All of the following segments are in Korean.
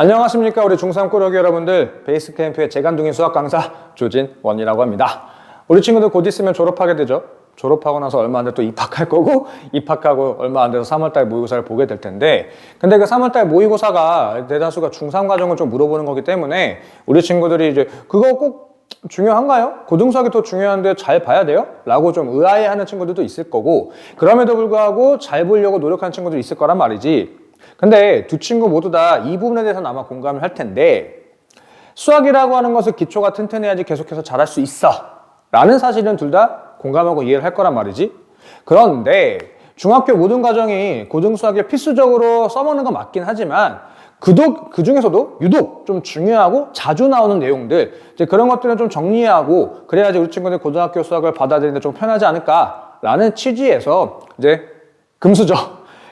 안녕하십니까 우리 중3 꾸러기 여러분들, 베이스캠프의 재간둥이 수학 강사 조진원이라고 합니다. 우리 친구들 곧 있으면 졸업하게 되죠. 졸업하고 나서 얼마 안 돼 또 입학할 거고, 입학하고 얼마 안 돼서 3월달 모의고사를 보게 될 텐데, 근데 그 3월달 모의고사가 대다수가 중3 과정을 좀 물어보는 거기 때문에 우리 친구들이 이제 그거 꼭 중요한가요? 고등수학이 더 중요한데 잘 봐야 돼요? 라고 좀 의아해하는 친구들도 있을 거고, 그럼에도 불구하고 잘 보려고 노력하는 친구들이 있을 거란 말이지. 근데 두 친구 모두 다 이 부분에 대해서는 아마 공감을 할 텐데, 수학이라고 하는 것은 기초가 튼튼해야지 계속해서 잘할 수 있어 라는 사실은 둘 다 공감하고 이해를 할 거란 말이지. 그런데 중학교 모든 과정이 고등수학을 필수적으로 써먹는 건 맞긴 하지만 그 중에서도 유독 좀 중요하고 자주 나오는 내용들, 이제 그런 것들은 좀 정리하고 그래야지 우리 친구들 고등학교 수학을 받아들이는데 좀 편하지 않을까라는 취지에서 이제 금수저,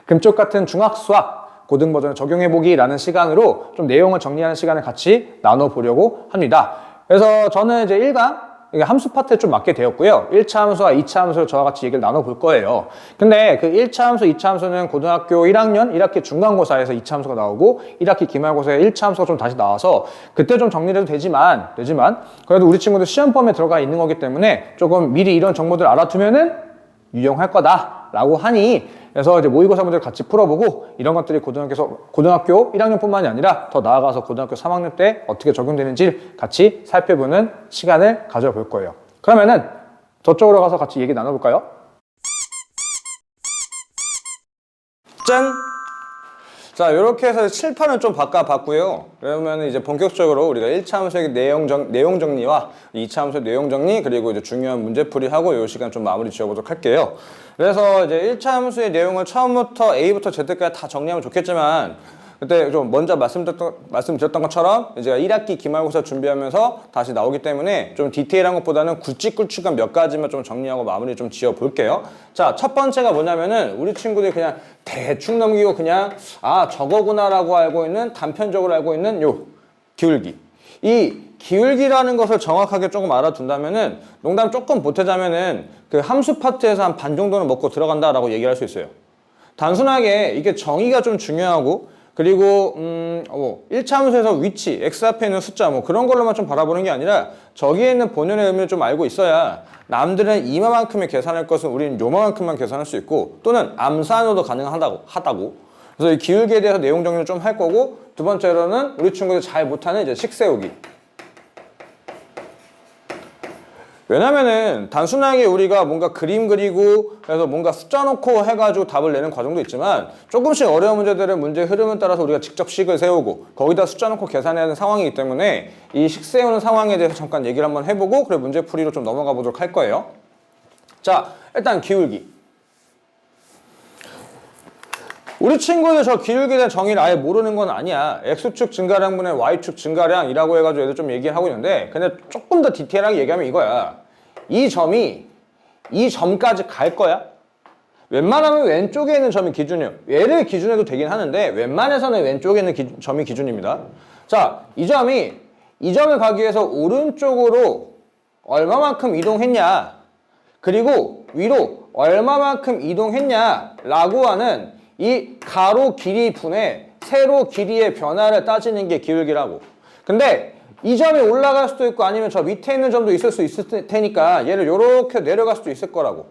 금쪽 같은 중학수학 고등 버전을 적용해보기라는 시간으로 좀 내용을 정리하는 시간을 같이 나눠보려고 합니다. 그래서 저는 이제 1강 이게 함수 파트에 좀 맞게 되었고요. 1차 함수와 2차 함수를 저와 같이 얘기를 나눠볼 거예요. 근데 그 1차 함수, 2차 함수는 고등학교 1학년 1학기 중간고사에서 2차 함수가 나오고 1학기 기말고사에 1차 함수가 좀 다시 나와서 그때 좀 정리해도 되지만 그래도 우리 친구들 시험범에 들어가 있는 거기 때문에 조금 미리 이런 정보들 알아두면은 유용할 거다라고 하니, 그래서 이제 모의고사 문제를 같이 풀어보고 이런 것들이 고등학교 1학년뿐만이 아니라 더 나아가서 고등학교 3학년 때 어떻게 적용되는지 같이 살펴보는 시간을 가져볼 거예요. 그러면은 저쪽으로 가서 같이 얘기 나눠볼까요? 짠! 자, 이렇게 해서 칠판을 좀 바꿔봤고요. 그러면 이제 본격적으로 우리가 1차 함수의 내용 정리와 2차 함수의 내용 정리, 그리고 이제 중요한 문제풀이하고 이 시간 좀 마무리 지어보도록 할게요. 그래서 이제 1차 함수의 내용을 처음부터 A부터 Z까지 다 정리하면 좋겠지만, 그때 좀 먼저 말씀드렸던 것처럼 이제 1학기 기말고사 준비하면서 다시 나오기 때문에 좀 디테일한 것보다는 굵직굵직한 몇 가지만 좀 정리하고 마무리 좀 지어 볼게요. 자, 첫 번째가 뭐냐면은 우리 친구들이 그냥 대충 넘기고 그냥 저거구나라고 알고 있는, 단편적으로 알고 있는 요 기울기. 이 기울기라는 것을 정확하게 조금 알아둔다면은, 농담 조금 보태자면은 그 함수 파트에서 한 반 정도는 먹고 들어간다라고 얘기할 수 있어요. 단순하게 이게 정의가 좀 중요하고, 그리고 1차 함수에서 위치, x 앞에 있는 숫자 그런 걸로만 좀 바라보는 게 아니라 저기에 있는 본연의 의미를 좀 알고 있어야 남들은 이만큼의 계산할 것은 우리는 요만큼만 계산할 수 있고, 또는 암산으로도 가능하다고. 그래서 이 기울기에 대해서 내용 정리를 좀 할 거고, 두 번째로는 우리 친구들 잘 못하는 이제 식 세우기. 왜냐면은 단순하게 우리가 뭔가 그림 그리고 그래서 뭔가 숫자 놓고 해가지고 답을 내는 과정도 있지만, 조금씩 어려운 문제들은 문제 흐름을 따라서 우리가 직접 식을 세우고 거기다 숫자 놓고 계산해야 하는 상황이기 때문에 이 식 세우는 상황에 대해서 잠깐 얘기를 한번 해보고, 그리고 문제풀이로 좀 넘어가 보도록 할 거예요. 자, 일단 기울기. 우리 친구들 저 기울기에 대한 정의를 아예 모르는 건 아니야. X축 증가량분의 Y축 증가량이라고 해가지고 애들 좀 얘기를 하고 있는데, 근데 조금 더 디테일하게 얘기하면 이거야. 이 점이 이 점까지 갈 거야. 웬만하면 왼쪽에 있는 점이 기준이에요. 얘를 기준해도 되긴 하는데 웬만해서는 왼쪽에 있는 점이 기준입니다. 자, 이 점을 가기 위해서 오른쪽으로 얼마만큼 이동했냐, 그리고 위로 얼마만큼 이동했냐 라고 하는 이 가로 길이 분의 세로 길이의 변화를 따지는 게 기울기라고. 근데 이 점이 올라갈 수도 있고 아니면 저 밑에 있는 점도 있을 수 있을 테니까 얘를 이렇게 내려갈 수도 있을 거라고.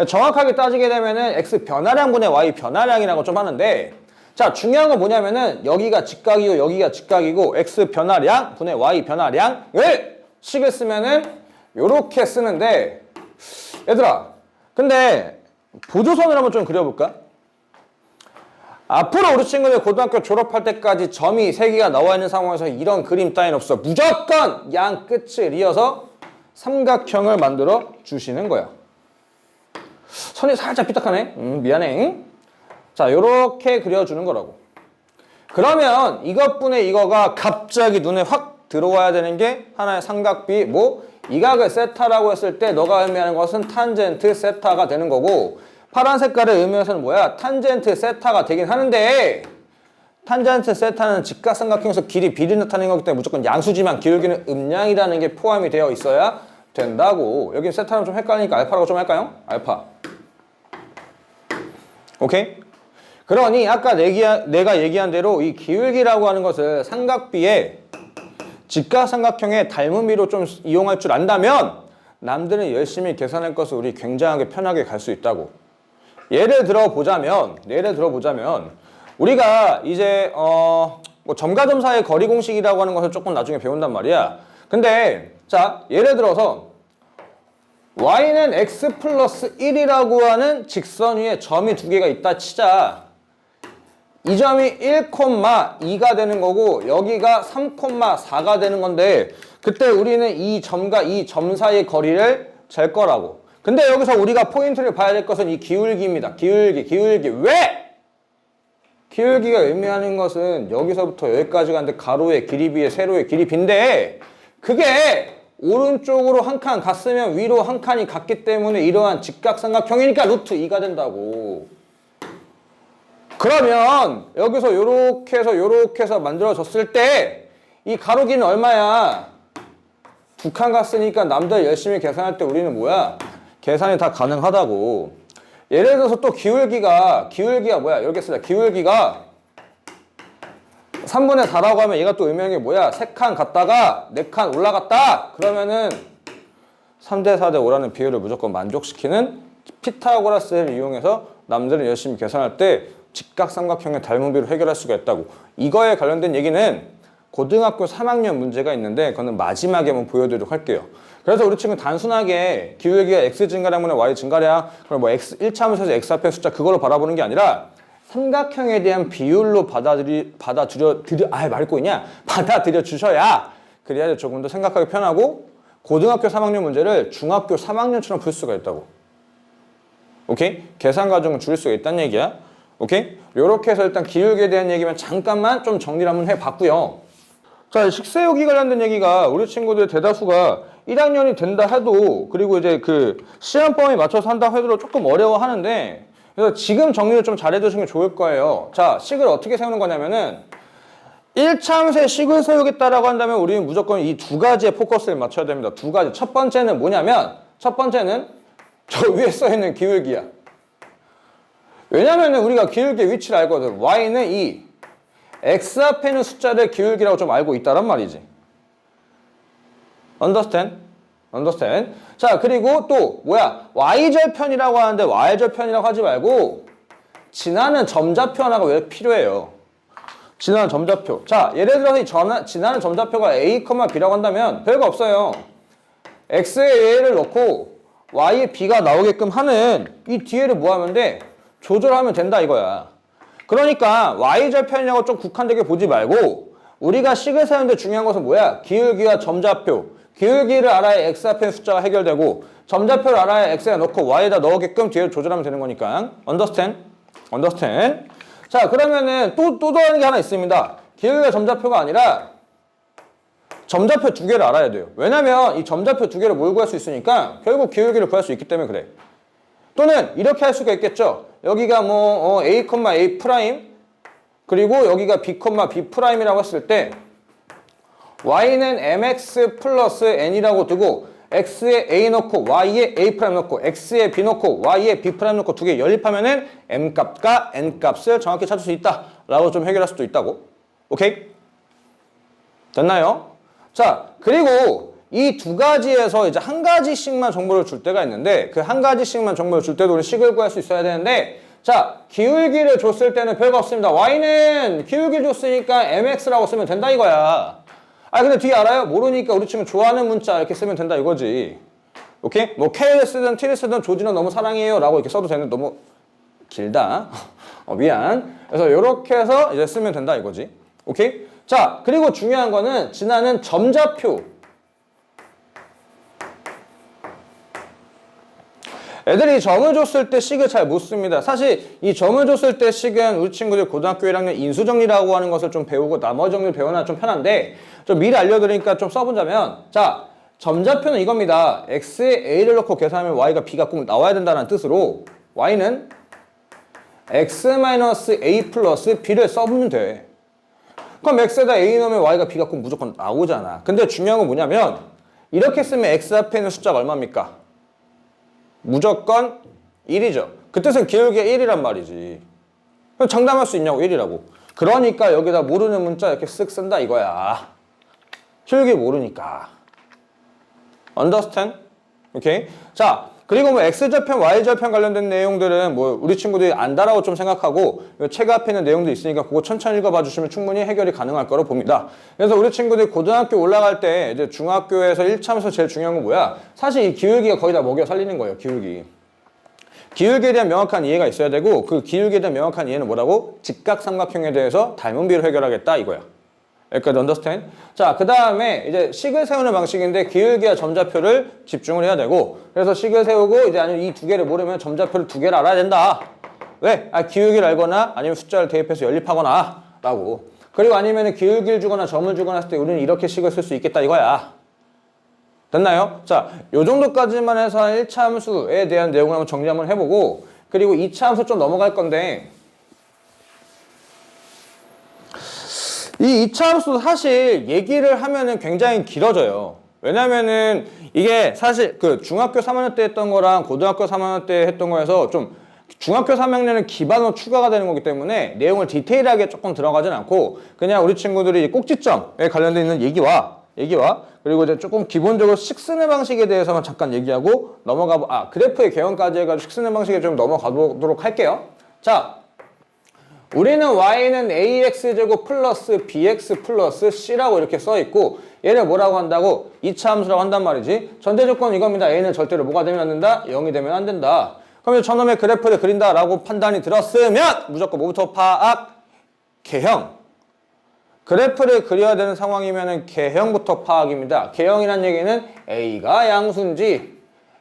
정확하게 따지게 되면은 x 변화량분의 y 변화량이라고 좀 하는데, 자, 중요한 건 뭐냐면은 여기가 직각이고 여기가 직각이고 x 변화량 분의 y 변화량을 식을 쓰면은 요렇게 쓰는데, 얘들아, 근데 보조선을 한번 좀 그려볼까? 앞으로 우리 친구들 고등학교 졸업할 때까지 점이 3개가 나와 있는 상황에서 이런 그림 따윈 없어. 무조건 양 끝을 이어서 삼각형을 만들어 주시는 거야. 선이 살짝 삐딱하네. 미안해. 자, 요렇게 그려주는 거라고. 그러면 이것분의 이거가 갑자기 눈에 확 들어와야 되는 게 하나의 삼각비, 이 각을 세타라고 했을 때 너가 의미하는 것은 탄젠트 세타가 되는 거고, 파란 색깔의 의미에서는 뭐야? 탄젠트 세타가 되긴 하는데, 탄젠트 세타는 직각삼각형에서 길이 비를 나타내는 거기 때문에 무조건 양수지만 기울기는 음량이라는 게 포함이 되어 있어야 된다고. 여기 세타는 좀 헷갈리니까 알파라고 좀 할까요? 알파. 오케이? 그러니 아까 내가 얘기한 대로 이 기울기라고 하는 것을 삼각비의 직각삼각형의 닮음비로 좀 이용할 줄 안다면 남들은 열심히 계산할 것을 우리 굉장하게 편하게 갈 수 있다고. 예를 들어 보자면 우리가 이제 뭐 점과 점 사이의 거리 공식이라고 하는 것을 조금 나중에 배운단 말이야. 근데 자, 예를 들어서 y는 x 플러스 1이라고 하는 직선 위에 점이 두 개가 있다 치자. 이 점이 1,2가 되는 거고 여기가 3,4가 되는 건데 그때 우리는 이 점과 이 점 사이의 거리를 잴 거라고. 근데 여기서 우리가 포인트를 봐야 될 것은 이 기울기입니다. 기울기. 왜? 기울기가 의미하는 것은 여기서부터 여기까지 가는데 가로의 길이 비에 세로의 길이 비인데 그게 오른쪽으로 한 칸 갔으면 위로 한 칸이 갔기 때문에 이러한 직각삼각형이니까 루트 2가 된다고. 그러면 여기서 요렇게 해서 만들어졌을 때 이 가로 길이는 얼마야? 두 칸 갔으니까 남들 열심히 계산할 때 우리는 뭐야? 계산이 다 가능하다고. 예를 들어서 또 기울기가 뭐야? 이렇게 쓰자. 기울기가 3분의 4라고 하면 얘가 또 의미하는 게 뭐야? 3칸 갔다가 4칸 올라갔다. 그러면은 3대 4대 5라는 비율을 무조건 만족시키는 피타고라스를 이용해서 남들은 열심히 계산할 때 직각삼각형의 닮음비로 해결할 수가 있다고. 이거에 관련된 얘기는 고등학교 3학년 문제가 있는데 그거는 마지막에 한번 보여드리도록 할게요. 그래서 우리 친구 단순하게 기울기가 x 증가량분의 y 증가량 그럼 뭐 x 1차함수에서 x 앞에 숫자 그걸로 바라보는 게 아니라 삼각형에 대한 비율로 받아들여 주셔야 그래야 조금 더 생각하기 편하고 고등학교 3학년 문제를 중학교 3학년처럼 풀 수가 있다고. 오케이? 계산 과정을 줄일 수가 있다는 얘기야. 오케이? 요렇게 해서 일단 기울기에 대한 얘기만 잠깐만 좀 정리를 한번 해봤고요. 자, 식세우기 관련된 얘기가 우리 친구들 대다수가 1학년이 된다 해도 그리고 이제 그 시험 범위 맞춰서 한다 해도 조금 어려워하는데 그래서 지금 정리를 좀 잘해두시면 좋을 거예요. 자, 식을 어떻게 세우는 거냐면은 1차함수의 식을 세우겠다라고 한다면 우리는 무조건 이 두 가지에 포커스를 맞춰야 됩니다. 두 가지. 첫 번째는 뭐냐면 첫 번째는 저 위에 써있는 기울기야. 왜냐면은 우리가 기울기의 위치를 알거든. y는 이 x 앞에 있는 숫자를 기울기라고 좀 알고 있다란 말이지. Understand? 자, 그리고 또 뭐야? y절편이라고 하는데 y절편이라고 하지 말고 지나는 점좌표 하나가 왜 필요해요? 지나는 점좌표. 자, 예를 들어서 이 지나는 점좌표가 a, b라고 한다면 별거 없어요. x에 a를 넣고 y에 b가 나오게끔 하는 이 뒤에를 뭐 하면 돼? 조절하면 된다 이거야. 그러니까 y절편이라고 좀 국한되게 보지 말고 우리가 식을 세우는데 중요한 것은 뭐야? 기울기와 점좌표. 기울기를 알아야 x 앞에 숫자가 해결되고 점좌표를 알아야 x에 넣고 y에다 넣으게끔 뒤에 조절하면 되는 거니까. Understand? 자, 그러면은 또 다른 게 하나 있습니다. 기울기와 점좌표가 아니라 점좌표 두 개를 알아야 돼요. 왜냐면 이 점좌표 두 개를 뭘 구할 수 있으니까 결국 기울기를 구할 수 있기 때문에 그래. 또는 이렇게 할 수가 있겠죠. 여기가 뭐 a, a 프라임 그리고 여기가 b, b 프라임이라고 했을 때 y는 mx 플러스 n이라고 두고 x에 a 넣고 y에 a 프라임 넣고 x에 b 넣고 y에 b 프라임 넣고 두 개 연립하면은 m 값과 n 값을 정확히 찾을 수 있다 라고 좀 해결할 수도 있다고. 오케이? 됐나요? 자, 그리고 이 두 가지에서 이제 한 가지씩만 정보를 줄 때가 있는데 그 한 가지씩만 정보를 줄 때도 우리 식을 구할 수 있어야 되는데 자, 기울기를 줬을 때는 별거 없습니다. y는 기울기 줬으니까 mx라고 쓰면 된다 이거야. 아, 근데 뒤에 알아요? 모르니까 우리 친구 좋아하는 문자 이렇게 쓰면 된다 이거지. 오케이? 뭐 k를 쓰든 t를 쓰든 조지는 너무 사랑해요 라고 이렇게 써도 되는데 너무 길다. 미안. 그래서 이렇게 해서 이제 쓰면 된다 이거지. 오케이? 자, 그리고 중요한 거는 지나는 점좌표. 애들이 점을 줬을 때 식을 잘 못 씁니다. 사실 이 점을 줬을 때 식은 우리 친구들 고등학교 1학년 인수정리라고 하는 것을 좀 배우고 나머지 정리를 배워놔 좀 편한데 좀 미리 알려드리니까 좀 써보자면 자, 점좌표는 이겁니다. x에 a를 넣고 계산하면 y가 b가 꼭 나와야 된다는 뜻으로 y는 x-a 플러스 b를 써보면 돼. 그럼 x에다 a 넣으면 y가 b가 꼭 무조건 나오잖아. 근데 중요한 건 뭐냐면 이렇게 쓰면 x 앞에 있는 숫자가 얼마입니까? 무조건 1이죠. 그 뜻은 기울기가 1이란 말이지. 그럼 장담할 수 있냐고 1이라고. 그러니까 여기다 모르는 문자 이렇게 쓱 쓴다 이거야. 필기 모르니까. Understand? 오케이? 자, 그리고 뭐 X절편, Y절편 관련된 내용들은 뭐 우리 친구들이 안다라고 좀 생각하고 책 앞에 있는 내용도 있으니까 그거 천천히 읽어봐 주시면 충분히 해결이 가능할 거로 봅니다. 그래서 우리 친구들이 고등학교 올라갈 때 이제 중학교에서 1차면서 제일 중요한 건 뭐야? 사실 이 기울기가 거의 다 먹여 살리는 거예요, 기울기. 기울기에 대한 명확한 이해가 있어야 되고 그 기울기에 대한 명확한 이해는 뭐라고? 직각삼각형에 대해서 닮은 비를 해결하겠다 이거야. 여기까지 understand? 자, 그 다음에 이제 식을 세우는 방식인데 기울기와 점좌표를 집중을 해야 되고 그래서 식을 세우고 이제 아니면 이 두 개를 모르면 점좌표를 두 개를 알아야 된다. 왜? 기울기를 알거나 아니면 숫자를 대입해서 연립하거나 라고. 그리고 아니면 기울기를 주거나 점을 주거나 했을 때 우리는 이렇게 식을 쓸 수 있겠다 이거야. 됐나요? 자, 요 정도까지만 해서 1차 함수에 대한 내용을 한번 정리 한번 해보고 그리고 2차 함수 좀 넘어갈 건데 이 2차 함수도 사실 얘기를 하면은 굉장히 길어져요. 왜냐면은 이게 사실 그 중학교 3학년 때 했던 거랑 고등학교 3학년 때 했던 거에서 좀 중학교 3학년은 기반으로 추가가 되는 거기 때문에 내용을 디테일하게 조금 들어가진 않고 그냥 우리 친구들이 꼭지점에 관련돼 있는 얘기와 그리고 이제 조금 기본적으로 식 쓰는 방식에 대해서만 잠깐 얘기하고 그래프의 개형까지 해가지고 식 쓰는 방식에 좀 넘어가 보도록 할게요. 자, 우리는 y는 ax제곱 플러스 bx 플러스 c라고 이렇게 써있고 얘를 뭐라고 한다고? 2차 함수라고 한단 말이지. 전제 조건 이겁니다. a는 절대로 뭐가 되면 안 된다? 0이 되면 안 된다. 그럼 저놈의 그래프를 그린다 라고 판단이 들었으면 무조건 뭐부터 파악? 개형. 그래프를 그려야 되는 상황이면 개형부터 파악입니다. 개형이란 얘기는 a가 양수인지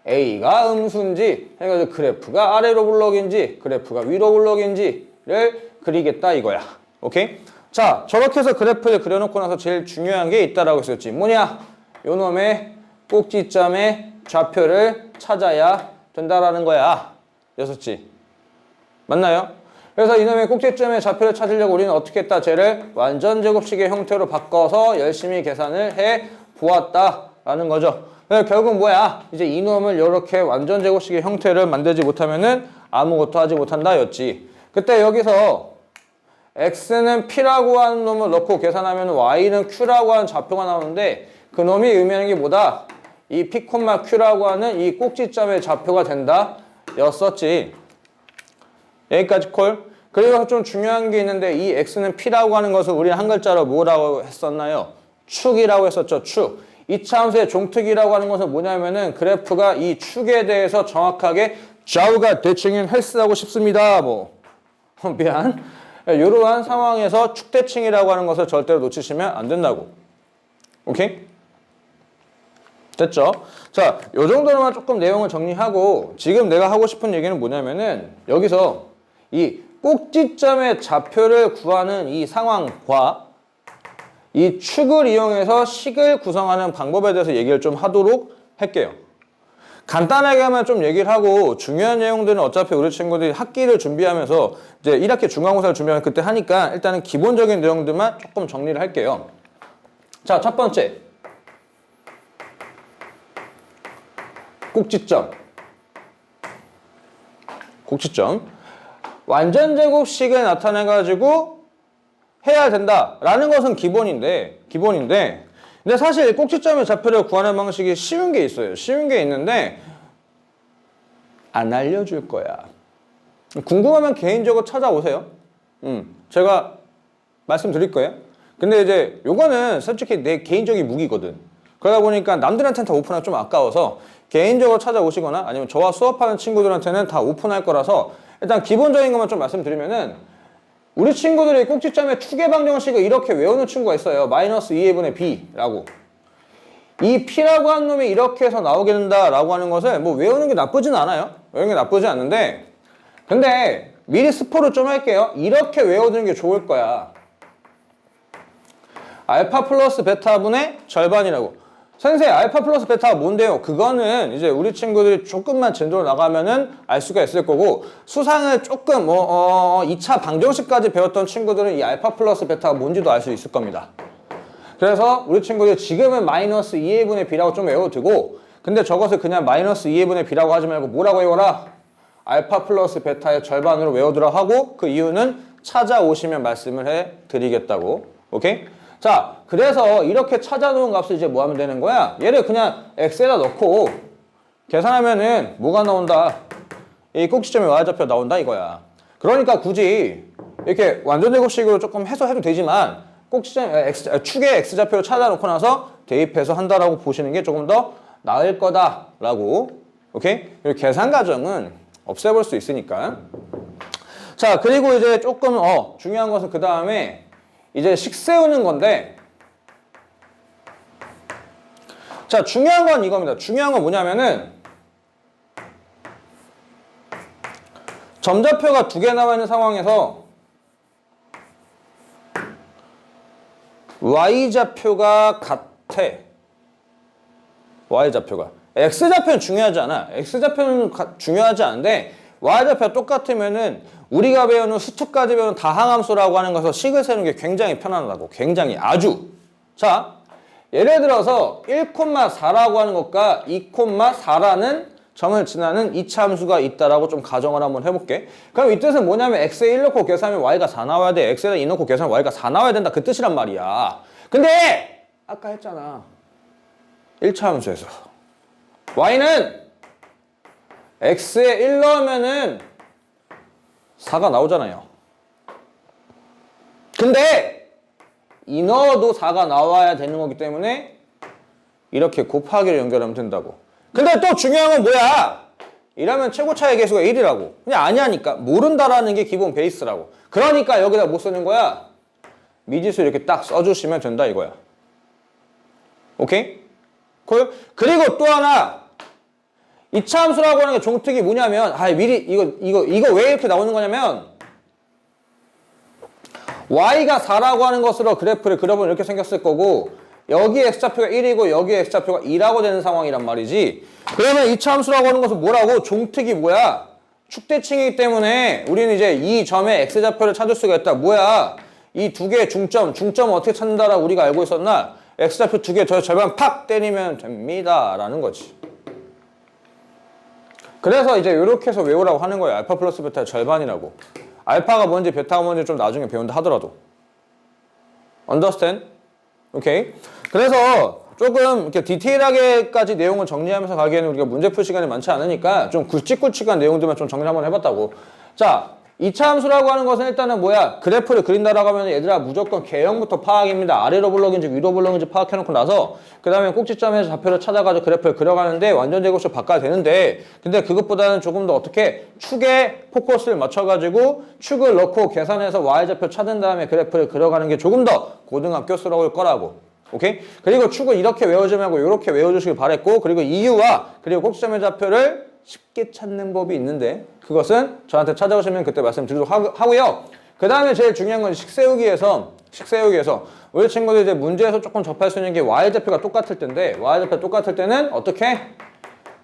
a가 음수인지 해가지고 그래프가 아래로 굴러긴지 그래프가 위로 굴러긴지를 그리겠다 이거야. 오케이? 자, 저렇게 해서 그래프를 그려놓고 나서 제일 중요한 게 있다라고 했었지. 뭐냐? 요놈의 꼭지점의 좌표를 찾아야 된다라는 거야. 였었지. 맞나요? 그래서 이놈의 꼭지점의 좌표를 찾으려고 우리는 어떻게 했다? 쟤를 완전 제곱식의 형태로 바꿔서 열심히 계산을 해 보았다라는 거죠. 그래서 결국 뭐야? 이제 이놈을 이렇게 완전 제곱식의 형태를 만들지 못하면은 아무것도 하지 못한다 였지. 그때 여기서 x는 p라고 하는 놈을 넣고 계산하면 y는 q라고 하는 좌표가 나오는데 그 놈이 의미하는 게 뭐다? 이 p, q라고 하는 이 꼭지점의 좌표가 된다 였었지. 여기까지 콜. 그리고 좀 중요한 게 있는데 이 x는 p라고 하는 것을 우리는 한 글자로 뭐라고 했었나요? 축이라고 했었죠. 축. 2차 함수의 종특이라고 하는 것은 뭐냐면은 그래프가 이 축에 대해서 정확하게 좌우가 대칭인 헬스하고 싶습니다. 미안. 이러한 상황에서 축대칭이라고 하는 것을 절대로 놓치시면 안 된다고. 오케이? 됐죠? 자, 요 정도로만 조금 내용을 정리하고 지금 내가 하고 싶은 얘기는 뭐냐면은 여기서 이 꼭지점의 좌표를 구하는 이 상황과 이 축을 이용해서 식을 구성하는 방법에 대해서 얘기를 좀 하도록 할게요. 간단하게 하면 좀 얘기를 하고 중요한 내용들은 어차피 우리 친구들이 학기를 준비하면서 이제 1학기 중간고사를 준비하면 그때 하니까 일단은 기본적인 내용들만 조금 정리를 할게요. 자, 첫 번째. 꼭지점. 완전 제곱식을 나타내가지고 해야 된다라는 것은 기본인데 근데 사실 꼭지점의 좌표를 구하는 방식이 쉬운 게 있어요. 쉬운 게 있는데 안 알려줄 거야. 궁금하면 개인적으로 찾아오세요. 제가 말씀드릴 거예요. 근데 이제 요거는 솔직히 내 개인적인 무기거든. 그러다 보니까 남들한테는 다 오픈하기 좀 아까워서 개인적으로 찾아오시거나 아니면 저와 수업하는 친구들한테는 다 오픈할 거라서 일단 기본적인 것만 좀 말씀드리면은 우리 친구들이 꼭지점의 축의 방정식을 이렇게 외우는 친구가 있어요. 마이너스 2분의 b라고. 이 p라고 하는 놈이 이렇게 해서 나오게 된다라고 하는 것을 뭐 외우는 게 나쁘진 않아요. 외우는 게 나쁘지 않은데 근데 미리 스포를 좀 할게요. 이렇게 외워두는 게 좋을 거야. 알파 플러스 베타분의 절반이라고. 선생님, 알파 플러스 베타가 뭔데요? 그거는 이제 우리 친구들이 조금만 진도로 나가면은 알 수가 있을 거고, 수상을 조금 2차 방정식까지 배웠던 친구들은 이 알파 플러스 베타가 뭔지도 알 수 있을 겁니다. 그래서 우리 친구들 지금은 마이너스 2a분의 b라고 좀 외워두고, 근데 저것을 그냥 마이너스 2a분의 b라고 하지 말고 뭐라고 외워라? 알파 플러스 베타의 절반으로 외워두라 하고, 그 이유는 찾아오시면 말씀을 해드리겠다고. 오케이? 자, 그래서 이렇게 찾아놓은 값을 이제 뭐 하면 되는 거야? 얘를 그냥 x에다 넣고 계산하면은 뭐가 나온다? 이 꼭지점의 y좌표 나온다 이거야. 그러니까 굳이 이렇게 완전제곱식으로 조금 해서 해도 되지만 꼭지점 축의 x좌표를 찾아놓고 나서 대입해서 한다라고 보시는 게 조금 더 나을 거다라고. 오케이? 그리고 계산 과정은 없애볼 수 있으니까. 자, 그리고 이제 조금 중요한 것은 그 다음에 이제 식 세우는 건데, 자, 중요한 건 이겁니다. 중요한 건 뭐냐면은 점좌표가 두 개 나와 있는 상황에서 y좌표가 같아. y좌표가. x좌표는 중요하지 않아. x좌표는 중요하지 않은데 y좌표가 똑같으면은 우리가 배우는 수특까지 배우는 다항함수라고 하는 것에서 식을 세우는 게 굉장히 편안하다고. 굉장히 아주. 자, 예를 들어서 1,4라고 하는 것과 2,4라는 점을 지나는 이차 함수가 있다라고 좀 가정을 한번 해볼게. 그럼 이 뜻은 뭐냐면 x에 1 넣고 계산하면 y가 4 나와야 돼. x에다 2 넣고 계산하면 y가 4 나와야 된다. 그 뜻이란 말이야. 근데 아까 했잖아. 1차 함수에서 y는 x에 1 넣으면은 4가 나오잖아요. 근데 2 넣어도 4가 나와야 되는 거기 때문에 이렇게 곱하기를 연결하면 된다고. 근데 또 중요한 건 뭐야? 이러면 최고차의 개수가 1이라고. 그냥 아니하니까. 모른다라는 게 기본 베이스라고. 그러니까 여기다 못 쓰는 거야? 미지수 이렇게 딱 써주시면 된다 이거야. 오케이? 그리고 또 하나. 이차 함수라고 하는 게 종특이 뭐냐면, 미리, 이거 왜 이렇게 나오는 거냐면, y가 4라고 하는 것으로 그래프를 그려보면 이렇게 생겼을 거고, 여기 x좌표가 1이고 여기 x좌표가 2라고 되는 상황이란 말이지. 그러면 이차 함수라고 하는 것은 뭐라고? 종특이 뭐야? 축대칭이기 때문에 우리는 이제 이 점의 x좌표를 찾을 수가 있다. 뭐야? 이 두 개의 중점을 어떻게 찾는다라고 우리가 알고 있었나? x좌표 두 개 절반 팍 때리면 됩니다. 라는 거지. 그래서 이제 이렇게 해서 외우라고 하는 거예요. 알파 플러스 베타의 절반이라고. 알파가 뭔지 베타가 뭔지 좀 나중에 배운다 하더라도. Understand? 오케이? 그래서 조금 이렇게 디테일하게까지 내용을 정리하면서 가기에는 우리가 문제 풀 시간이 많지 않으니까 좀 굵직굵직한 내용들만 좀 정리 한번 해봤다고. 자, 2차 함수라고 하는 것은 일단은 뭐야? 그래프를 그린다라고 하면 얘들아 무조건 개형부터 파악입니다. 아래로 볼록인지 위로 볼록인지 파악해놓고 나서 그 다음에 꼭지점에서 좌표를 찾아가지고 그래프를 그려가는데 완전 제곱식 바꿔야 되는데, 근데 그것보다는 조금 더 어떻게 축에 포커스를 맞춰가지고 축을 넣고 계산해서 y좌표 찾은 다음에 그래프를 그려가는 게 조금 더 고등학교스러울 거라고. 오케이? 그리고 축을 이렇게 외워주지 말고 이렇게 외워주시길 바랬고, 그리고 이유와 그리고 꼭지점의 좌표를 쉽게 찾는 법이 있는데 그것은 저한테 찾아오시면 그때 말씀드리도록 하고요. 그 다음에 제일 중요한 건 식세우기에서 우리 친구들 이제 문제에서 조금 접할 수 있는 게 y좌표가 똑같을 텐데, y좌표 똑같을 때는 어떻게?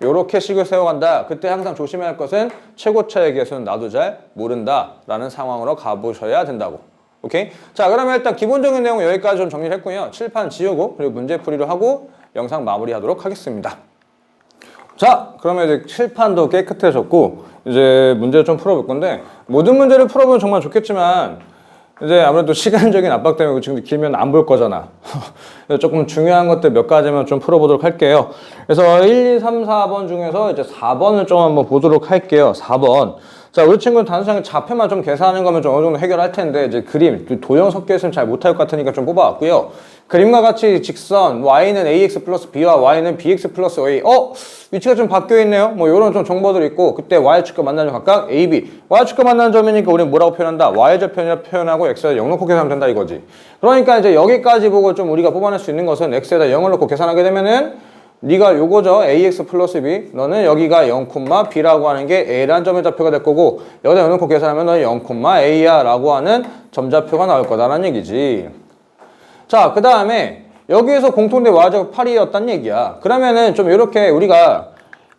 요렇게 식을 세워간다. 그때 항상 조심해야 할 것은 최고차의 개수는 나도 잘 모른다 라는 상황으로 가보셔야 된다고. 오케이? 자, 그러면 일단 기본적인 내용은 여기까지 좀 정리를 했고요. 칠판 지우고 그리고 문제풀이를 하고 영상 마무리하도록 하겠습니다. 자, 그러면 이제 칠판도 깨끗해졌고 이제 문제를 좀 풀어볼 건데, 모든 문제를 풀어보면 정말 좋겠지만 이제 아무래도 시간적인 압박 때문에 지금 길면 안 볼 거잖아. 그래서 조금 중요한 것들 몇 가지만 좀 풀어보도록 할게요. 그래서 1, 2, 3, 4번 중에서 이제 4번을 좀 한번 보도록 할게요. 4번. 자, 우리 친구는 단순하게 좌표만 좀 계산하는 거면 좀 어느 정도 해결할 텐데, 이제 그림, 도형 섞여 있으면 잘 못할 것 같으니까 좀 뽑아왔고요. 그림과 같이 직선, y는 ax 플러스 b와 y는 bx 플러스 a. 위치가 좀 바뀌어 있네요. 뭐, 요런 좀 정보들이 있고, 그때 y축과 만나는 점 각각 a, b. y축과 만나는 점이니까 우리는 뭐라고 표현한다? y좌표냐 표현하고 x에다 0 넣고 계산하면 된다 이거지. 그러니까 이제 여기까지 보고 좀 우리가 뽑아낼 수 있는 것은 x에다 0을 넣고 계산하게 되면은 네가 요거죠. ax 플러스 b. 너는 여기가 0, b라고 하는 게 a라는 점의 좌표가 될 거고, 여기다 넣고 계산하면 너는 0, a야 라고 하는 점좌표가 나올 거다라는 얘기지. 자, 그 다음에 여기에서 공통대 y좌표 8이었단 얘기야. 그러면은 좀 이렇게 우리가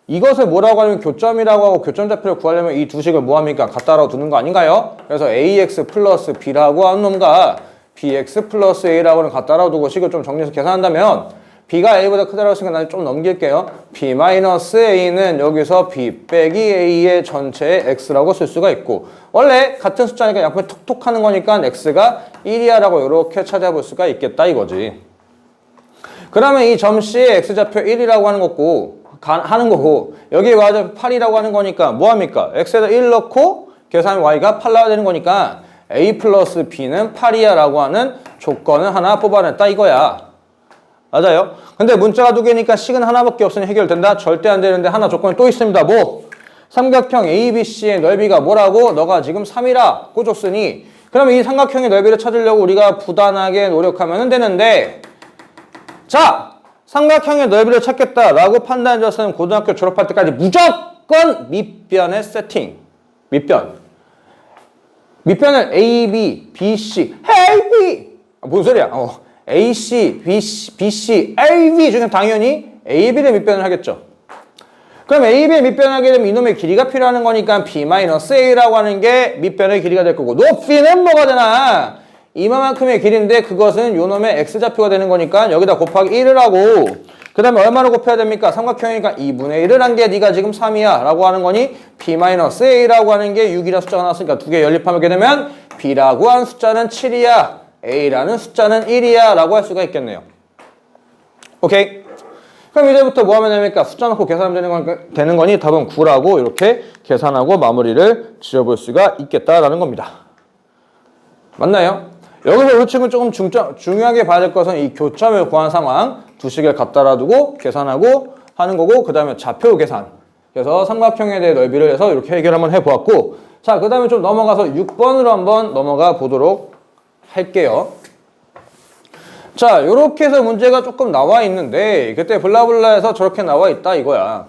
이것을 뭐라고 하면 교점이라고 하고 교점좌표를 구하려면 이 두 식을 뭐합니까? 갖다라고 두는 거 아닌가요? 그래서 ax 플러스 b라고 하는 놈과 bx 플러스 a라고 하는 갖다라고 두고 식을 좀 정리해서 계산한다면 b가 a보다 크다고 했으니까 나는 좀 넘길게요. b-a는 여기서 b 빼기 a의 전체의 x라고 쓸 수가 있고 원래 같은 숫자니까 양변 톡톡 하는 거니까 x가 1이야 라고 이렇게 찾아볼 수가 있겠다 이거지. 그러면 이 점 C의 x좌표 1이라고 하는 거고 여기 y좌표 8이라고 하는 거니까 뭐합니까? x에다 1 넣고 계산하면 y가 8 나와야 되는 거니까 a 플러스 b는 8이야 라고 하는 조건을 하나 뽑아냈다 이거야. 맞아요? 근데 문자가 두 개니까 식은 하나밖에 없으니 해결된다? 절대 안 되는데 하나 조건이 또 있습니다. 뭐? 삼각형 ABC의 넓이가 뭐라고? 너가 지금 3이라 꽂았으니 그러면 이 삼각형의 넓이를 찾으려고 우리가 부단하게 노력하면 되는데 자! 삼각형의 넓이를 찾겠다라고 판단해줬으면 고등학교 졸업할 때까지 무조건 밑변의 세팅. 밑변을 AB, BC, AB! 뭔 소리야? AC, BC, AB 중에 당연히 AB를 밑변을 하겠죠. 그럼 AB의 밑변을 하게 되면 이놈의 길이가 필요한 거니까 B-A라고 하는 게 밑변의 길이가 될 거고 높이는 뭐가 되나? 이만큼의 길이인데 그것은 요놈의 X좌표가 되는 거니까 여기다 곱하기 1을 하고 그 다음에 얼마를 곱해야 됩니까? 삼각형이니까 2분의 1을 한 게 네가 지금 3이야 라고 하는 거니 B-A라고 하는 게 6이라는 숫자가 나왔으니까 두 개 연립하게 되면 B라고 하는 숫자는 7이야 A라는 숫자는 1이야 라고 할 수가 있겠네요. 오케이? 그럼 이제부터 뭐 하면 됩니까? 숫자 넣고 계산하면 되는 거니 답은 9라고 이렇게 계산하고 마무리를 지어볼 수가 있겠다라는 겁니다. 맞나요? 여기서 이 친구 조금 중요하게 봐야 될 것은 이 교점을 구한 상황 두 식을 갖다 두고 계산하고 하는 거고 그 다음에 좌표 계산 그래서 삼각형에 대해 넓이를 해서 이렇게 해결 한번 해보았고 자 그 다음에 좀 넘어가서 6번으로 한번 넘어가 보도록 할게요. 자 이렇게 해서 문제가 조금 나와 있는데 그때 블라블라에서 저렇게 나와 있다 이거야.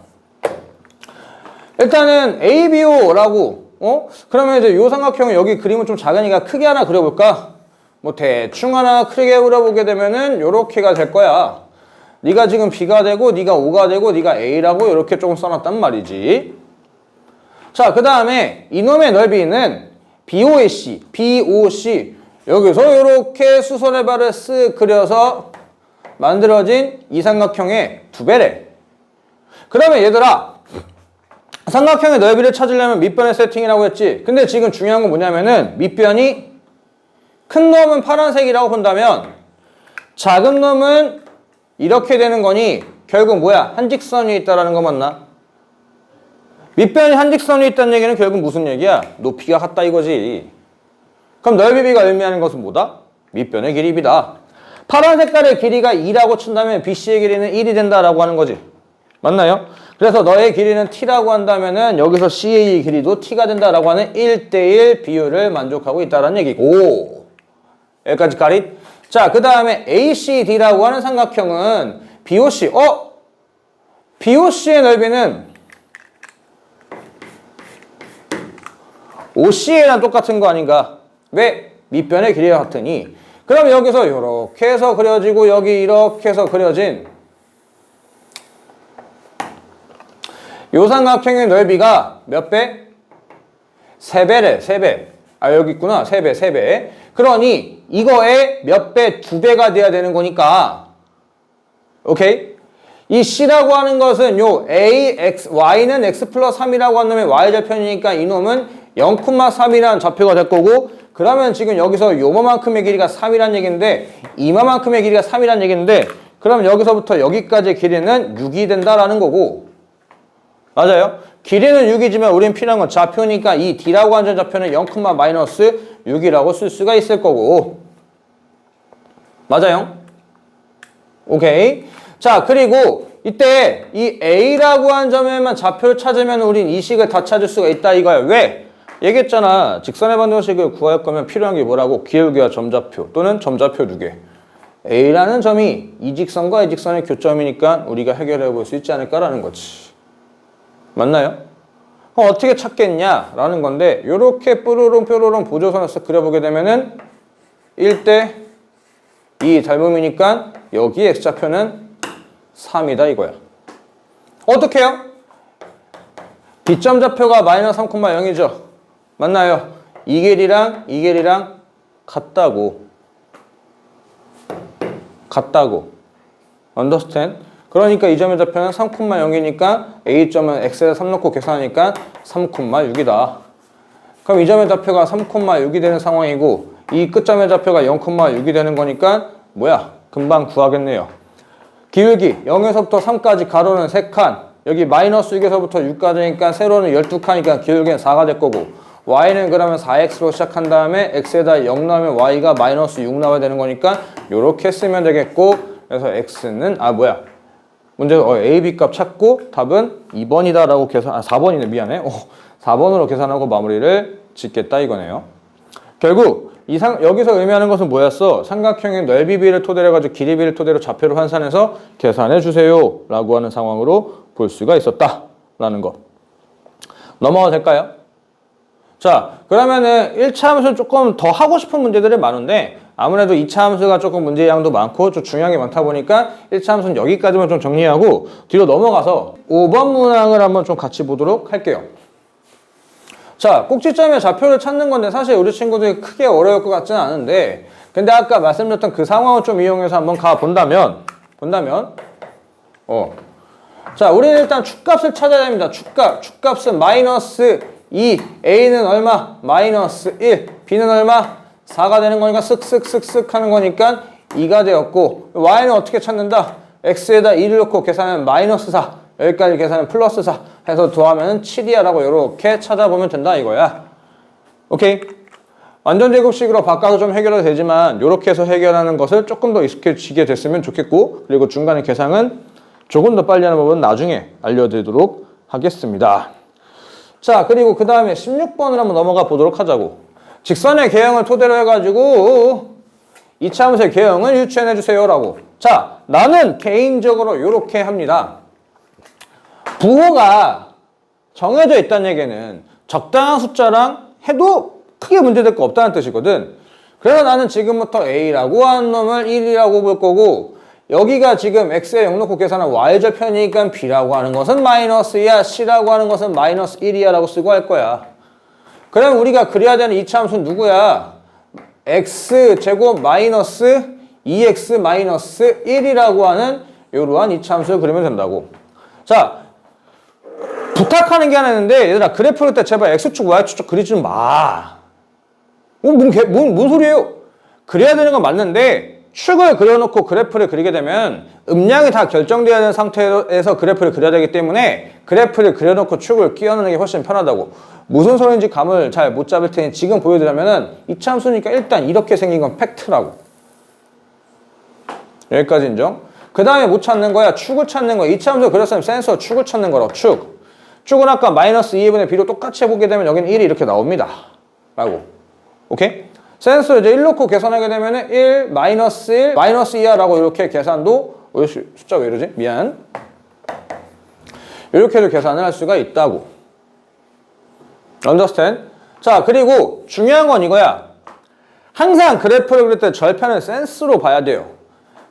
일단은 ABO라고 그러면 이제 요 삼각형은 여기 그림은 좀 작으니까 크게 하나 그려볼까? 뭐 대충 하나 크게 그려보게 되면은 요렇게가 될 거야. 네가 지금 B가 되고 네가 O가 되고 네가 A라고 이렇게 조금 써놨단 말이지. 자 그 다음에 이놈의 넓이는 BOC 여기서 이렇게 수선의 발을 쓱 그려서 만들어진 이 삼각형의 두 배래. 그러면 얘들아 삼각형의 넓이를 찾으려면 밑변의 세팅이라고 했지. 근데 지금 중요한 건 뭐냐면은 밑변이 큰 놈은 파란색이라고 본다면 작은 놈은 이렇게 되는 거니 결국 뭐야? 한직선 위에 있다라는 거 맞나? 밑변이 한직선 위에 있다는 얘기는 결국 무슨 얘기야? 높이가 같다 이거지. 그럼 넓이비가 의미하는 것은 뭐다? 밑변의 길이 B다. 파란 색깔의 길이가 2라고 친다면 BC의 길이는 1이 된다라고 하는 거지. 맞나요? 그래서 너의 길이는 T라고 한다면은 여기서 CA의 길이도 T가 된다라고 하는 1대1 비율을 만족하고 있다라는 얘기고 여기까지 가릿? 자, 그 다음에 ACD라고 하는 삼각형은 BOC BOC의 넓이는 OC랑 똑같은 거 아닌가? 왜? 밑변의 길이가 같으니 그럼 여기서 이렇게 해서 그려지고 여기 이렇게 해서 그려진 요 삼각형의 넓이가 몇 배? 3배래, 3배. 아, 여기 있구나. 3배, 3배. 그러니 이거의 몇 배? 2배가 돼야 되는 거니까. 오케이? 이 C라고 하는 것은 요 Y는 X 플러스 3이라고 하는 놈의 Y좌표니까 이놈은 0,3이라는 좌표가 될 거고 그러면 지금 여기서 요만큼의 길이가 3이란 얘기인데 이만큼의 길이가 3이란 얘기인데 그럼 여기서부터 여기까지의 길이는 6이 된다라는 거고 맞아요? 길이는 6이지만 우린 필요한 건 좌표니까 이 D라고 하는 좌표는 0,-6이라고 쓸 수가 있을 거고 맞아요? 오케이. 자 그리고 이때 이 A라고 하는 점에만 좌표를 찾으면 우린 이 식을 다 찾을 수가 있다 이거야. 왜? 얘기했잖아. 직선의 방정식을 구할 거면 필요한 게 뭐라고? 기울기와 점좌표 또는 점좌표 두 개. A라는 점이 이 직선과 이 직선의 교점이니까 우리가 해결해 볼 수 있지 않을까라는 거지. 맞나요? 그럼 어떻게 찾겠냐라는 건데 이렇게 뾰로롱 보조선을 쓱 그려보게 되면은 1대 2 닮음이니까 여기 X좌표는 3이다 이거야. 어떻게 해요? B점 좌표가 마이너스 3,0이죠. 맞나요? 이 길이랑 같다고. understand? 그러니까 이 점의 좌표는 3,0이니까 A점은 X에다 3 넣고 계산하니까 3,6이다. 그럼 이 점의 좌표가 3,6이 되는 상황이고 이 끝점의 좌표가 0,6이 되는 거니까 뭐야? 금방 구하겠네요. 기울기 0에서부터 3까지 가로는 3칸, 여기 마이너스 6에서부터 6까지니까 세로는 12칸이니까 기울기는 4가 될 거고 y는 그러면 4x로 시작한 다음에 x에다 0 넣으면 y가 마이너스 6 나와야 되는 거니까 요렇게 쓰면 되겠고, 그래서 x는 문제가 a, b 값 찾고 답은 2번이다 라고 4번이네, 미안해. 4번으로 계산하고 마무리를 짓겠다 이거네요. 결국 여기서 의미하는 것은 뭐였어? 삼각형의 넓이 비를 토대로 해가지고 길이 비를 토대로 좌표를 환산해서 계산해 주세요 라고 하는 상황으로 볼 수가 있었다 라는 거. 넘어가도 될까요? 자, 그러면은 1차 함수는 조금 더 하고 싶은 문제들이 많은데 아무래도 2차 함수가 조금 문제 양도 많고 좀 중요한 게 많다 보니까 1차 함수는 여기까지만 좀 정리하고 뒤로 넘어가서 5번 문항을 한번 좀 같이 보도록 할게요. 자, 꼭지점의 좌표를 찾는 건데 사실 우리 친구들이 크게 어려울 것 같지는 않은데, 근데 아까 말씀드렸던 그 상황을 좀 이용해서 한번 가본다면 자, 우리는 일단 축값을 찾아야 됩니다. 축값은 마이너스 2, A는 얼마? 마이너스 1, B는 얼마? 4가 되는 거니까 쓱쓱쓱쓱 하는 거니까 2가 되었고, Y는 어떻게 찾는다? X에다 2를 넣고 계산하면 마이너스 4, 여기까지 계산하면 플러스 4 해서 더하면 7이야 라고 이렇게 찾아보면 된다 이거야. 오케이? 완전 제곱식으로 바꿔서 좀 해결해도 되지만 이렇게 해서 해결하는 것을 조금 더 익숙해지게 됐으면 좋겠고, 그리고 중간에 계산은 조금 더 빨리 하는 법은 나중에 알려드리도록 하겠습니다. 자, 그리고 그 다음에 16번을 한번 넘어가 보도록 하자고. 직선의 개형을 토대로 해가지고 2차 함수의 개형을 유추해내주세요 라고. 자, 나는 개인적으로 이렇게 합니다. 부호가 정해져 있다는 얘기는 적당한 숫자랑 해도 크게 문제될 거 없다는 뜻이거든. 그래서 나는 지금부터 A라고 하는 놈을 1이라고 볼 거고, 여기가 지금 X에 0 넣고 계산한 Y절편이니까 B라고 하는 것은 마이너스 2야, C라고 하는 것은 마이너스 1이야 라고 쓰고 할 거야. 그럼 우리가 그려야 되는 2차 함수는 누구야? X제곱 마이너스 2X 마이너스 1이라고 하는 이러한 2차 함수를 그리면 된다고. 자, 부탁하는 게 하나 있는데, 얘들아, 그래프 그릴 때 제발 X축, Y축 그리지 좀 마. 뭔 소리예요? 그려야 되는 건 맞는데, 축을 그려놓고 그래프를 그리게 되면 음량이 다 결정되어야 되는 상태에서 그래프를 그려야 되기 때문에 그래프를 그려놓고 축을 끼워넣는 게 훨씬 편하다고. 무슨 소리인지 감을 잘 못 잡을 테니 지금 보여드리면은 2차 함수니까 일단 이렇게 생긴 건 팩트라고. 여기까지 인정? 그 다음에 못 찾는 거야. 축을 찾는 거야. 2차 함수 그렸으면 센서 축을 찾는 거라고. 축은 아까 마이너스 2분의 b로 똑같이 해보게 되면 여기는 1이 이렇게 나옵니다. 라고. 오케이? 센서 이제 1 놓고 계산하게 되면은 1, 마이너스 1, 마이너스 2야 라고 이렇게 계산도, 숫자 왜 이러지? 미안. 이렇게도 계산을 할 수가 있다고. understand? 자, 그리고 중요한 건 이거야. 항상 그래프를 그릴 때 절편을 센스로 봐야 돼요.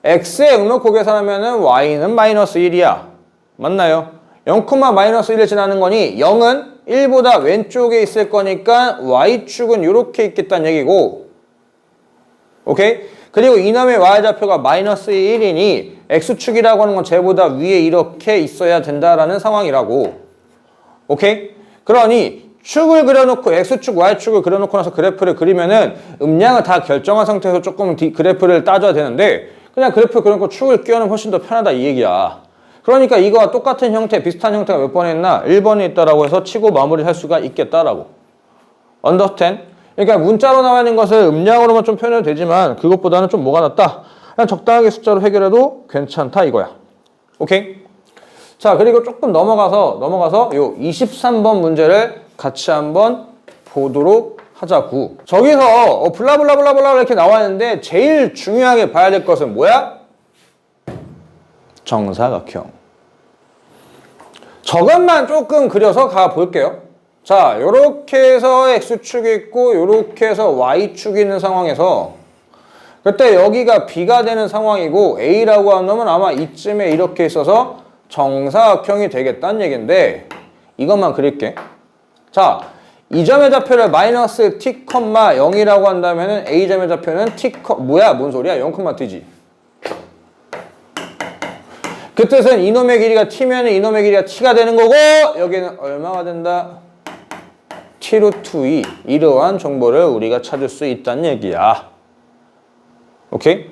x에 0 넣고 계산하면은 y는 마이너스 1이야. 맞나요? 0, 마이너스 1을 지나는 거니 0은 1보다 왼쪽에 있을 거니까 y축은 이렇게 있겠다는 얘기고, 오케이? 그리고 이놈의 y좌표가 마이너스 1이니 x축이라고 하는 건 쟤보다 위에 이렇게 있어야 된다라는 상황이라고. 오케이? 그러니 축을 그려놓고 x축, y축을 그려놓고 나서 그래프를 그리면은 음량을 다 결정한 상태에서 조금 그래프를 따져야 되는데, 그냥 그래프 그려놓고 축을 끼워놓으면 훨씬 더 편하다 이 얘기야. 그러니까 이거와 똑같은 형태, 비슷한 형태가 몇 번에 있나? 1번에 있다라고 해서 치고 마무리할 수가 있겠다라고. understand? 그러니까 문자로 나와 있는 것을 음량으로만 좀 표현해도 되지만 그것보다는 좀 뭐가 낫다? 그냥 적당하게 숫자로 해결해도 괜찮다 이거야. 오케이? 자, 그리고 조금 넘어가서 요 23번 문제를 같이 한번 보도록 하자구. 저기서 블라블라블라블라 이렇게 나와 있는데 제일 중요하게 봐야 될 것은 뭐야? 정사각형. 저것만 조금 그려서 가볼게요. 자, 요렇게 해서 X축이 있고 요렇게 해서 Y축이 있는 상황에서 그때 여기가 B가 되는 상황이고 A라고 하는 놈은 아마 이쯤에 이렇게 있어서 정사각형이 되겠다는 얘기인데, 이것만 그릴게. 자, 이 점의 좌표를 마이너스 t, 0이라고 한다면은 A점의 좌표는 t, 뭔 소리야? 0, t지. 그 뜻은 이놈의 길이가 t면 이놈의 길이가 t가 되는 거고 여기는 얼마가 된다? t루트 2 이러한 정보를 우리가 찾을 수 있다는 얘기야. 오케이?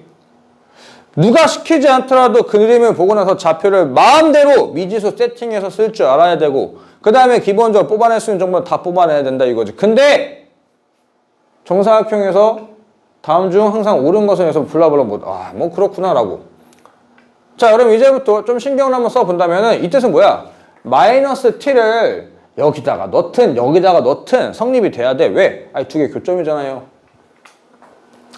누가 시키지 않더라도 그 그림을 보고 나서 좌표를 마음대로 미지수 세팅해서 쓸 줄 알아야 되고 그 다음에 기본적으로 뽑아낼 수 있는 정보는 다 뽑아내야 된다 이거지. 근데 정사각형에서 다음 중 항상 옳은 것은 해서 블라블라 뭐 그렇구나 라고. 자 그럼 이제부터 좀 신경을 한번 써본다면은 이 뜻은 뭐야? 마이너스 t를 여기다가 넣든 여기다가 넣든 성립이 돼야 돼. 왜? 아니 두 개 교점이잖아요.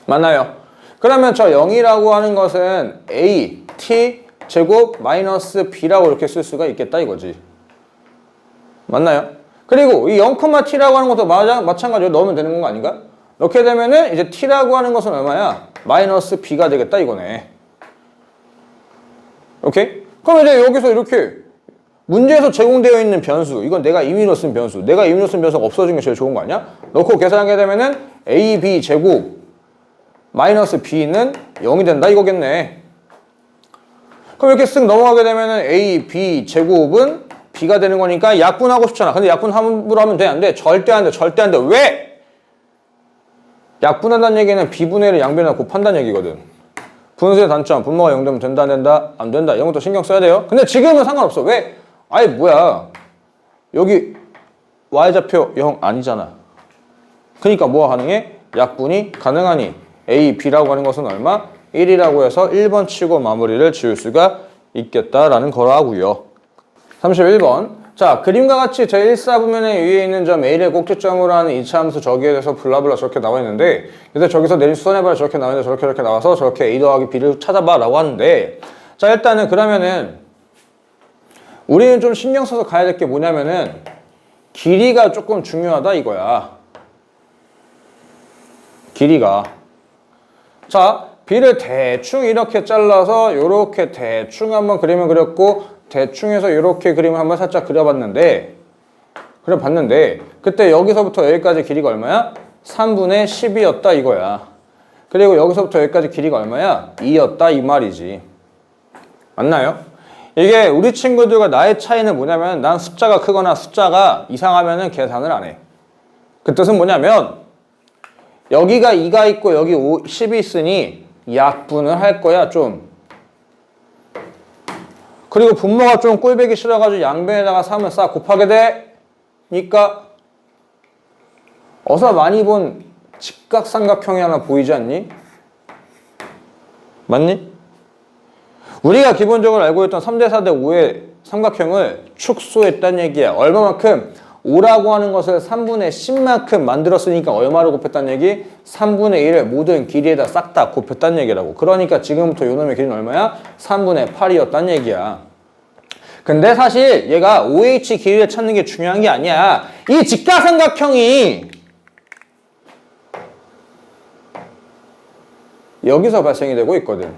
맞나요? 그러면 저 0이라고 하는 것은 a, t, 제곱, 마이너스 b라고 이렇게 쓸 수가 있겠다 이거지. 맞나요? 그리고 이 0,t라고 하는 것도 마찬가지로 넣으면 되는 거 아닌가? 넣게 되면은 이제 t라고 하는 것은 얼마야? 마이너스 b가 되겠다 이거네. 오케이? 그럼 이제 여기서 이렇게 문제에서 제공되어 있는 변수, 이건 내가 임의로 쓴 변수, 내가 임의로 쓴 변수가 없어진 게 제일 좋은 거 아니야? 넣고 계산하게 되면은 a, b 제곱 마이너스 b는 0이 된다 이거겠네. 그럼 이렇게 쓱 넘어가게 되면은 a, b 제곱은 b가 되는 거니까 약분하고 싶잖아. 근데 약분 함부로 하면 돼? 안 돼? 절대 안 돼. 절대 안 돼. 왜? 약분한다는 얘기는 b분의 1을 양변에다 곱한다는 얘기거든. 분수의 단점, 분모가 0 되면 된다 안 된다? 안 된다. 이런 것도 신경 써야 돼요. 근데 지금은 상관없어. 왜? 아니 뭐야. 여기 y좌표 0 아니잖아. 그러니까 뭐가 가능해? 약분이 가능하니 a, b라고 하는 것은 얼마? 1이라고 해서 1번 치고 마무리를 지을 수가 있겠다라는 거라고요. 31번. 자, 그림과 같이 제1사분면의 위에 있는 점 A를 꼭지점으로 하는 이차함수 저기에 대해서 블라블라 저렇게 나와 있는데 그래서 저기서 내린 수선해봐야 저렇게 나오는데 저렇게 나와서 저렇게 A 더하기 B를 찾아봐 라고 하는데 자, 일단은 그러면은 우리는 좀 신경 써서 가야 될 게 뭐냐면은 길이가 조금 중요하다 이거야. 길이가. 자, B를 대충 이렇게 잘라서 요렇게 대충 한번 그림을 그렸고 대충 해서 이렇게 그림을 한번 살짝 그려봤는데 그때 여기서부터 여기까지 길이가 얼마야? 3분의 10이었다 이거야. 그리고 여기서부터 여기까지 길이가 얼마야? 2였다 이 말이지. 맞나요? 이게 우리 친구들과 나의 차이는 뭐냐면 난 숫자가 크거나 숫자가 이상하면은 계산을 안 해. 그 뜻은 뭐냐면 여기가 2가 있고 여기 10이 있으니 약분을 할 거야 좀. 그리고 분모가 좀 꼴배기 싫어가지고 양변에다가 3을 싹 곱하게 되니까 어서 많이 본 직각삼각형이 하나 보이지 않니? 맞니? 우리가 기본적으로 알고 있던 3대 4대 5의 삼각형을 축소했다는 얘기야. 얼마만큼? 5라고 하는 것을 3분의 10만큼 만들었으니까 얼마로 곱했다는 얘기? 3분의 1을 모든 길이에다 싹 다 곱했다는 얘기라고. 그러니까 지금부터 요놈의 길이는 얼마야? 3분의 8이었다는 얘기야. 근데 사실 얘가 OH 길이를 찾는 게 중요한 게 아니야. 이 직각삼각형이 여기서 발생이 되고 있거든.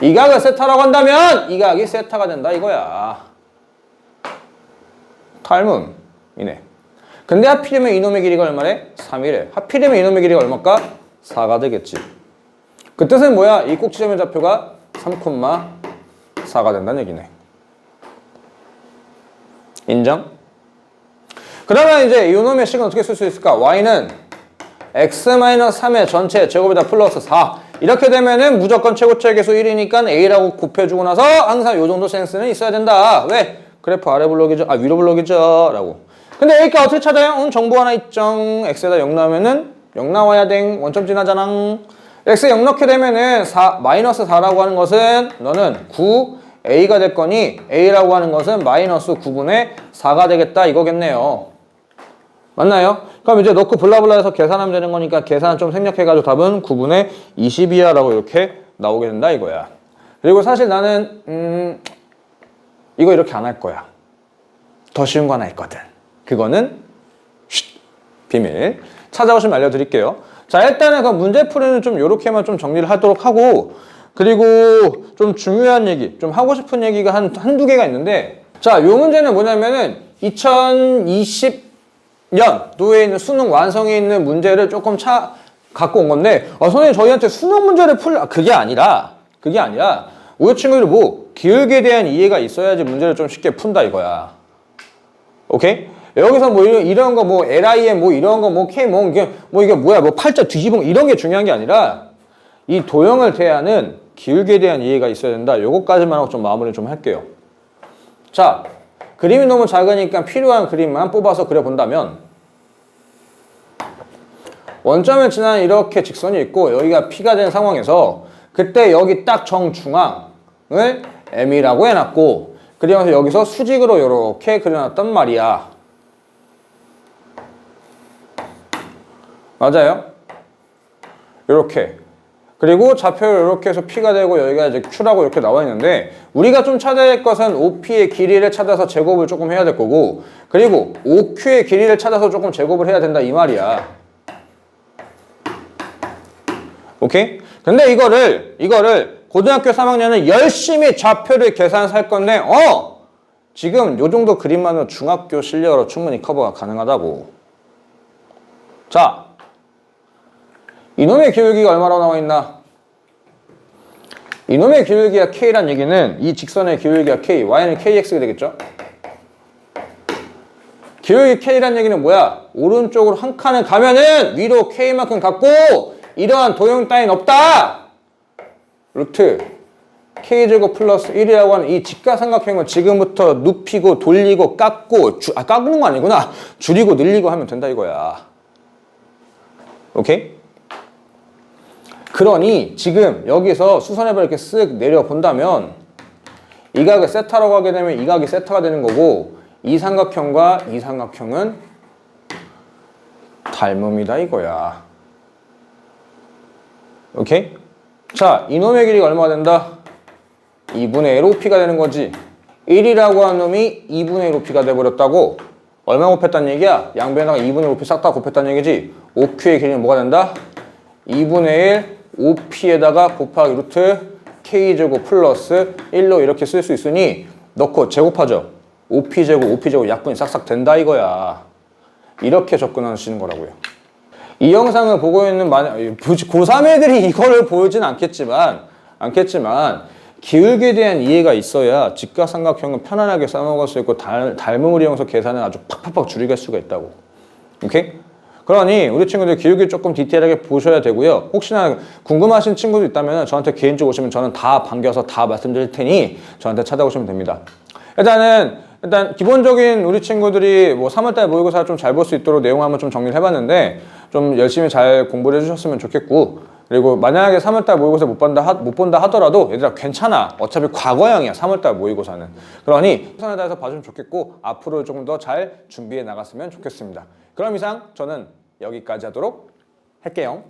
이 각을 세타라고 한다면 이 각이 세타가 된다 이거야. 탈문이네. 근데 하필이면 이놈의 길이가 얼마래? 3이래. 하필이면 이놈의 길이가 얼마일까? 4가 되겠지. 그 뜻은 뭐야? 이 꼭지점의 좌표가 3,4가 된다는 얘기네. 인정? 그러면 이제 이놈의 식은 어떻게 쓸 수 있을까? y는 x-3의 전체 제곱에다 플러스 4. 이렇게 되면은 무조건 최고차의 계수 1이니까 a라고 곱해주고 나서 항상 요 정도 센스는 있어야 된다. 왜? 그래프 아래 블록이죠. 위로 블록이죠. 라고. 근데 A가 어떻게 찾아요? 정보 하나 있죠. X에다 0 나오면은 0 나와야 돼. 원점 지나잖아. X에 0 넣게 되면은 마이너스 4라고 하는 것은 너는 9, A가 될 거니 A라고 하는 것은 마이너스 9분의 4가 되겠다 이거겠네요. 맞나요? 그럼 이제 넣고 블라블라 해서 계산하면 되는 거니까 계산 좀 생략해가지고 답은 9분의 20이야 라고 이렇게 나오게 된다 이거야. 그리고 사실 나는 이거 이렇게 안 할 거야. 더 쉬운 거 하나 있거든. 그거는 비밀. 찾아오시면 알려드릴게요. 자, 일단은 그 문제 풀이는 좀 요렇게만 좀 정리를 하도록 하고 그리고 좀 중요한 얘기, 좀 하고 싶은 얘기가 한두 개가 있는데 자, 요 문제는 뭐냐면은 2020년도에 있는 수능 완성에 있는 문제를 조금 갖고 온 건데 선생님 저희한테 수능 문제를 그게 아니라 우리 친구들이 뭐 기울기에 대한 이해가 있어야지 문제를 좀 쉽게 푼다 이거야. 오케이? 여기서 뭐 이런 거 뭐 LIM 뭐 이런 거 뭐 K 이게 뭐야 뭐 팔자 뒤집은 이런 게 중요한 게 아니라 이 도형을 대하는 기울기에 대한 이해가 있어야 된다. 요거까지만 하고 좀 마무리 좀 할게요. 자, 그림이 너무 작으니까 필요한 그림만 뽑아서 그려본다면 원점을 지나는 이렇게 직선이 있고 여기가 P가 된 상황에서 그때 여기 딱 정중앙을 M이라고 해놨고 그리고 여기서 수직으로 이렇게 그려놨단 말이야. 맞아요? 이렇게. 그리고 좌표를 이렇게 해서 P가 되고 여기가 이제 Q라고 이렇게 나와 있는데 우리가 좀 찾아야 할 것은 OP의 길이를 찾아서 제곱을 조금 해야 될 거고 그리고 OQ의 길이를 찾아서 조금 제곱을 해야 된다 이 말이야. 오케이? 근데 이거를 고등학교 3학년은 열심히 좌표를 계산해서 할 건데 지금 요 정도 그림만으로 중학교 실력으로 충분히 커버가 가능하다고. 자, 이놈의 기울기가 얼마나 나와 있나? 이놈의 기울기가 K란 얘기는 이 직선의 기울기가 K, Y는 KX가 되겠죠? 기울기 K란 얘기는 뭐야? 오른쪽으로 한 칸을 가면은 위로 K만큼 갖고 이러한 도형 따윈 없다! 루트 K제곱 플러스 1이라고 하는 이 직각삼각형을 지금부터 눕히고 돌리고 깎고 깎는 거 아니구나. 줄이고 늘리고 하면 된다 이거야. 오케이? 그러니 지금 여기서 수선해봐 이렇게 쓱 내려본다면 이 각을 세타라고 하게 되면 이 각이 세타가 되는 거고 이 삼각형과 이 삼각형은 닮음이다 이거야. 오케이? 자, 이놈의 길이가 얼마가 된다? 2분의 1 OP가 되는 거지. 1이라고 한 놈이 2분의 1 OP가 돼버렸다고? 얼마 곱했다는 얘기야? 양변에다가 2분의 1 OP 싹 다 곱했다는 얘기지? OQ의 길이는 뭐가 된다? 2분의 1 OP에다가 곱하기 루트 K제곱 플러스 1로 이렇게 쓸 수 있으니 넣고 제곱하죠. OP제곱 약분이 싹싹 된다 이거야. 이렇게 접근하시는 거라고요. 이 영상을 보고 있는 고3 애들이 이거를 보이진 않겠지만 기울기에 대한 이해가 있어야 직각삼각형은 편안하게 써먹을 수 있고 닮음을 이용해서 계산을 아주 팍팍팍 줄이게 할 수가 있다고. 오케이? 그러니 우리 친구들 기울기 조금 디테일하게 보셔야 되고요. 혹시나 궁금하신 친구도 있다면 저한테 개인적으로 오시면 저는 다 반겨서 다 말씀드릴 테니 저한테 찾아오시면 됩니다. 일단 기본적인 우리 친구들이 뭐 3월달 모의고사 좀 잘 볼 수 있도록 내용 한번 좀 정리를 해봤는데 좀 열심히 잘 공부를 해주셨으면 좋겠고 그리고 만약에 3월달 모의고사 못 본다 하더라도 얘들아 괜찮아. 어차피 과거형이야 3월달 모의고사는. 그러니 최선을 다해서 봐주면 좋겠고 앞으로 조금 더 잘 준비해 나갔으면 좋겠습니다. 그럼 이상 저는 여기까지 하도록 할게요.